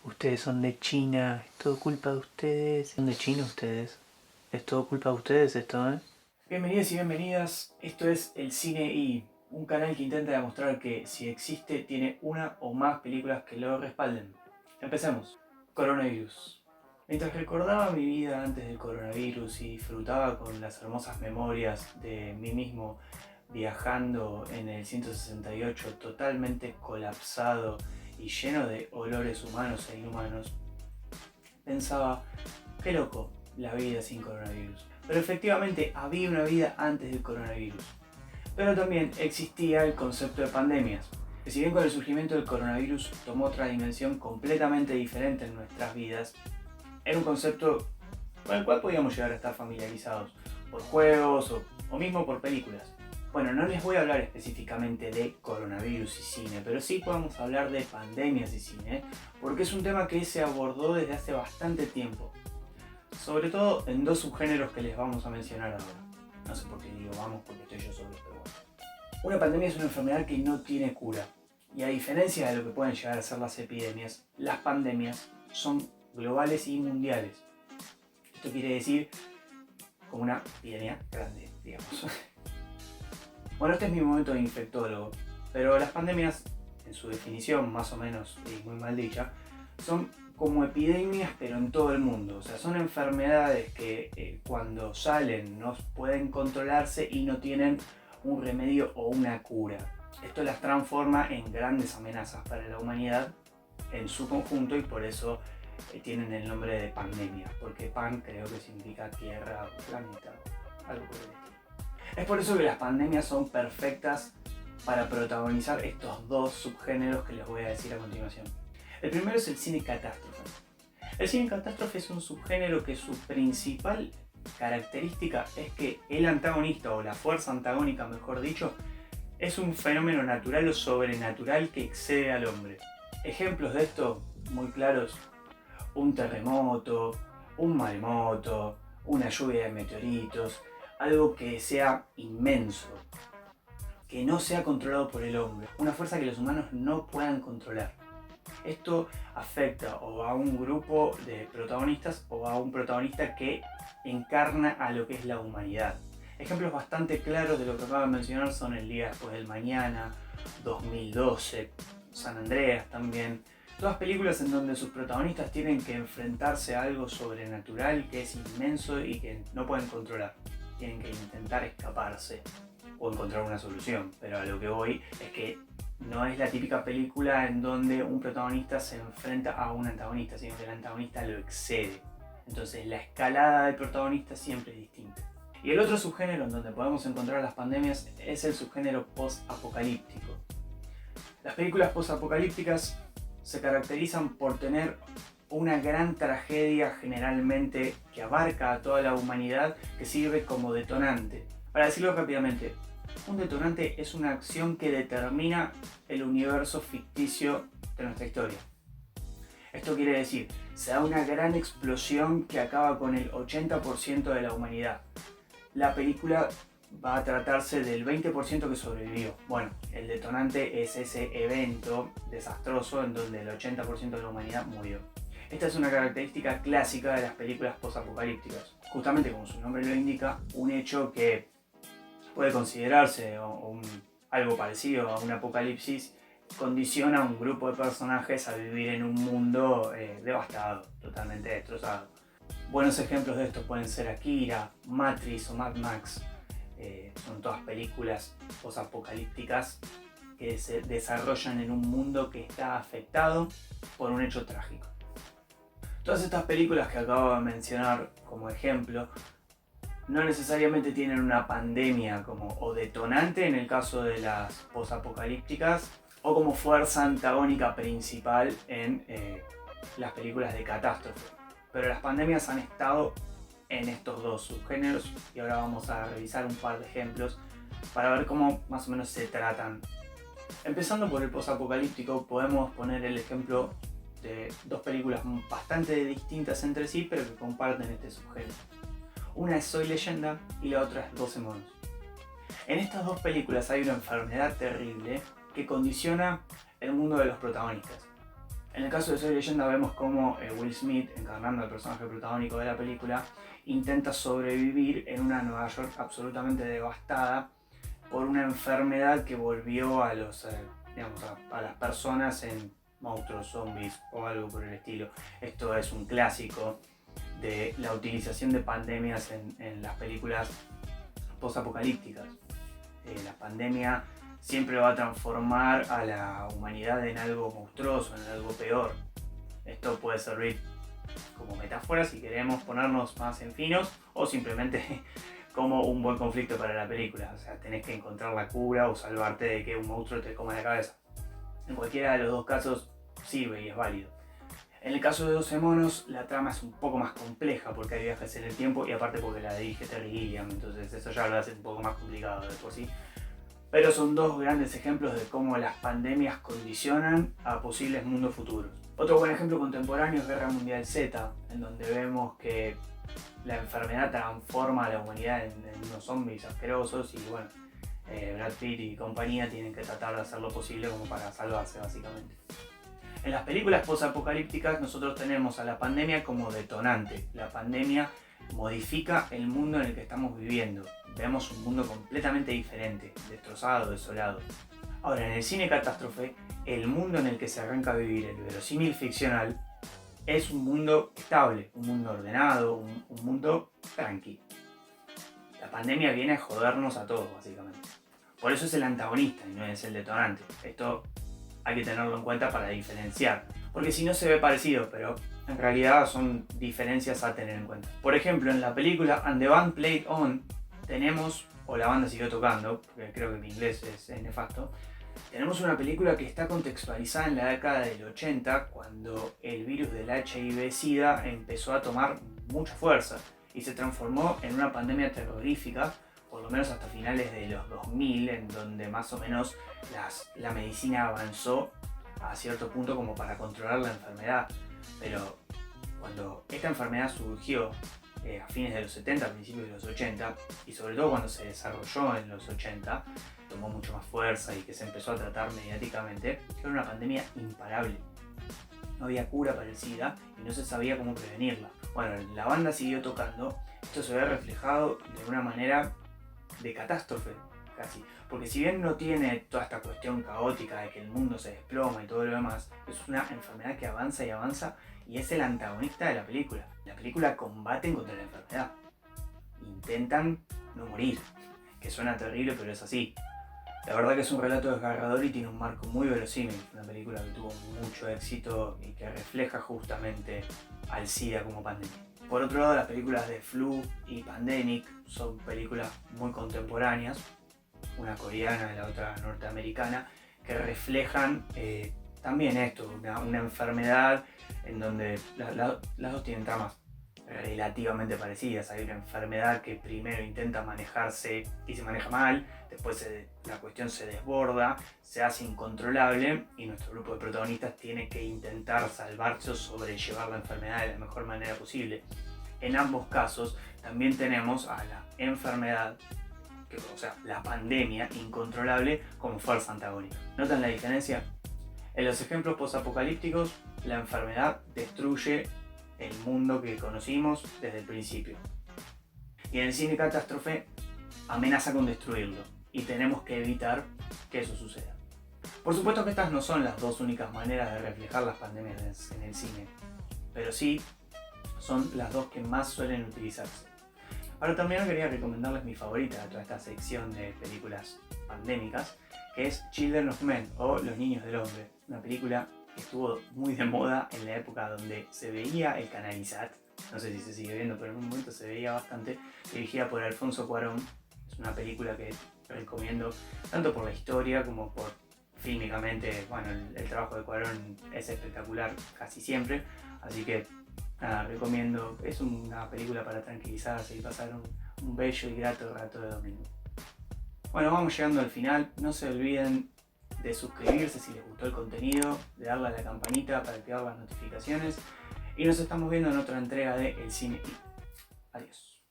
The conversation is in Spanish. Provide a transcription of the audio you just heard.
Ustedes son de China, es todo culpa de ustedes. ¿Son de China ustedes? Es todo culpa de ustedes esto, ¿eh? Bienvenidos y bienvenidas, esto es El Cine y un canal que intenta demostrar que si existe tiene una o más películas que lo respalden. Empecemos. Coronavirus. Mientras recordaba mi vida antes del coronavirus y disfrutaba con las hermosas memorias de mí mismo viajando en el 168 totalmente colapsado y lleno de olores humanos e inhumanos, pensaba, qué loco la vida sin coronavirus. Pero efectivamente había una vida antes del coronavirus. Pero también existía el concepto de pandemias, que si bien con el surgimiento del coronavirus tomó otra dimensión completamente diferente en nuestras vidas, era un concepto con el cual podíamos llegar a estar familiarizados por juegos o mismo por películas. Bueno, no les voy a hablar específicamente de coronavirus y cine, pero sí podemos hablar de pandemias y cine, porque es un tema que se abordó desde hace bastante tiempo. Sobre todo en dos subgéneros que les vamos a mencionar ahora. No sé por qué digo vamos, porque estoy yo solo, pero bueno. Una pandemia es una enfermedad que no tiene cura. Y a diferencia de lo que pueden llegar a ser las epidemias, las pandemias son globales y mundiales. Esto quiere decir como una epidemia grande, digamos. Bueno, este es mi momento de infectólogo, pero las pandemias, en su definición más o menos y muy mal dicha, son como epidemias pero en todo el mundo. O sea, son enfermedades que cuando salen no pueden controlarse y no tienen un remedio o una cura. Esto las transforma en grandes amenazas para la humanidad en su conjunto y por eso tienen el nombre de pandemia, porque pan creo que significa tierra o planeta, algo por el estilo. Es por eso que las pandemias son perfectas para protagonizar estos dos subgéneros que les voy a decir a continuación. El primero es el cine catástrofe. El cine catástrofe es un subgénero que su principal característica es que el antagonista, o la fuerza antagónica mejor dicho, es un fenómeno natural o sobrenatural que excede al hombre. Ejemplos de esto muy claros: un terremoto, un maremoto, una lluvia de meteoritos, algo que sea inmenso, que no sea controlado por el hombre, una fuerza que los humanos no puedan controlar. Esto afecta o a un grupo de protagonistas o a un protagonista que encarna a lo que es la humanidad. Ejemplos bastante claros de lo que acabo de mencionar son El día después del mañana, 2012, San Andreas también. Todas películas en donde sus protagonistas tienen que enfrentarse a algo sobrenatural que es inmenso y que no pueden controlar. Tienen que intentar escaparse o encontrar una solución, pero a lo que voy es que no es la típica película en donde un protagonista se enfrenta a un antagonista, sino que el antagonista lo excede. Entonces la escalada del protagonista siempre es distinta. Y el otro subgénero en donde podemos encontrar las pandemias es el subgénero post-apocalíptico. Las películas post-apocalípticas se caracterizan por tener una gran tragedia generalmente que abarca a toda la humanidad, que sirve como detonante. Para decirlo rápidamente, un detonante es una acción que determina el universo ficticio de nuestra historia. Esto quiere decir, se da una gran explosión que acaba con el 80% de la humanidad. La película va a tratarse del 20% que sobrevivió. Bueno, el detonante es ese evento desastroso en donde el 80% de la humanidad murió. Esta es una característica clásica de las películas post-apocalípticas. Justamente como su nombre lo indica, un hecho que puede considerarse algo parecido a un apocalipsis condiciona a un grupo de personajes a vivir en un mundo devastado, totalmente destrozado. Buenos ejemplos de esto pueden ser Akira, Matrix o Mad Max. Son todas películas post-apocalípticas que se desarrollan en un mundo que está afectado por un hecho trágico. Todas estas películas que acabo de mencionar como ejemplo no necesariamente tienen una pandemia o detonante en el caso de las post-apocalípticas o como fuerza antagónica principal en las películas de catástrofe. Pero las pandemias han estado en estos dos subgéneros y ahora vamos a revisar un par de ejemplos para ver cómo más o menos se tratan. Empezando por el post-apocalíptico, podemos poner el ejemplo de dos películas bastante distintas entre sí, pero que comparten este subgénero. Una es Soy Leyenda y la otra es 12 monos. En estas dos películas hay una enfermedad terrible que condiciona el mundo de los protagonistas. En el caso de Soy Leyenda vemos cómo Will Smith, encarnando al personaje protagónico de la película, intenta sobrevivir en una Nueva York absolutamente devastada por una enfermedad que volvió a las personas en monstruos, zombies o algo por el estilo. Esto es un clásico de la utilización de pandemias en las películas post-apocalípticas. La pandemia siempre va a transformar a la humanidad en algo monstruoso, en algo peor. Esto puede servir como metáfora si queremos ponernos más en finos, o simplemente como un buen conflicto para la película. O sea, tenés que encontrar la cura o salvarte de que un monstruo te coma la cabeza. En cualquiera de los dos casos sirve y es válido. En el caso de 12 monos, la trama es un poco más compleja porque hay viajes en el tiempo y aparte porque la dirige Terry Gilliam, entonces eso ya lo hace un poco más complicado de por sí. Pero son dos grandes ejemplos de cómo las pandemias condicionan a posibles mundos futuros. Otro buen ejemplo contemporáneo es Guerra Mundial Z, en donde vemos que la enfermedad transforma a la humanidad en unos zombies asquerosos y bueno, Brad Pitt y compañía tienen que tratar de hacer lo posible como para salvarse básicamente. En las películas post-apocalípticas nosotros tenemos a la pandemia como detonante. La pandemia modifica el mundo en el que estamos viviendo. Vemos un mundo completamente diferente, destrozado, desolado. Ahora, en el cine catástrofe, el mundo en el que se arranca a vivir el verosímil ficcional es un mundo estable, un mundo ordenado, un mundo tranquilo. La pandemia viene a jodernos a todos, básicamente. Por eso es el antagonista y no es el detonante. Esto hay que tenerlo en cuenta para diferenciar, porque si no se ve parecido, pero en realidad son diferencias a tener en cuenta. Por ejemplo, en la película And the Band Played On tenemos, o la banda siguió tocando, porque creo que mi inglés es nefasto, tenemos una película que está contextualizada en la década del 80, cuando el virus del HIV-Sida empezó a tomar mucha fuerza y se transformó en una pandemia terrorífica, por lo menos hasta finales de los 2000, en donde más o menos la medicina avanzó a cierto punto como para controlar la enfermedad. Pero cuando esta enfermedad surgió a fines de los 70, a principios de los 80, y sobre todo cuando se desarrolló en los 80, tomó mucho más fuerza y que se empezó a tratar mediáticamente, era una pandemia imparable. No había cura para el SIDA y no se sabía cómo prevenirla. Bueno, la banda siguió tocando, esto se ve reflejado de una manera de catástrofe casi, porque si bien no tiene toda esta cuestión caótica de que el mundo se desploma y todo lo demás, es una enfermedad que avanza y avanza y es el antagonista de la película. La película combaten contra la enfermedad, intentan no morir, que suena terrible pero es así. La verdad que es un relato desgarrador y tiene un marco muy verosímil, una película que tuvo mucho éxito y que refleja justamente al SIDA como pandemia. Por otro lado, las películas de Flu y Pandemic son películas muy contemporáneas, una coreana y la otra norteamericana, que reflejan también esto, una enfermedad en donde las dos tienen tramas relativamente parecidas. Hay una enfermedad que primero intenta manejarse y se maneja mal, después la cuestión se desborda, se hace incontrolable y nuestro grupo de protagonistas tiene que intentar salvarse o sobrellevar la enfermedad de la mejor manera posible. En ambos casos también tenemos a la enfermedad, o sea, la pandemia incontrolable como fuerza antagónica. ¿Notan la diferencia? En los ejemplos posapocalípticos, la enfermedad destruye el mundo que conocimos desde el principio. Y en el cine catástrofe amenaza con destruirlo y tenemos que evitar que eso suceda. Por supuesto que estas no son las dos únicas maneras de reflejar las pandemias en el cine, pero sí son las dos que más suelen utilizarse. Ahora también quería recomendarles mi favorita de toda esta sección de películas pandémicas, que es Children of Men o Los Niños del Hombre, una película que estuvo muy de moda en la época donde se veía el canal ISAT, no sé si se sigue viendo, pero en un momento se veía bastante, dirigida por Alfonso Cuarón. Es una película que recomiendo tanto por la historia como por fílmicamente. Bueno, el trabajo de Cuarón es espectacular casi siempre, así que nada, recomiendo. Es una película para tranquilizarse y pasar un bello y grato rato de domingo. Bueno, vamos llegando al final. No se olviden de suscribirse si les gustó el contenido, de darle a la campanita para activar las notificaciones y nos estamos viendo en otra entrega de El Cine I. Adiós.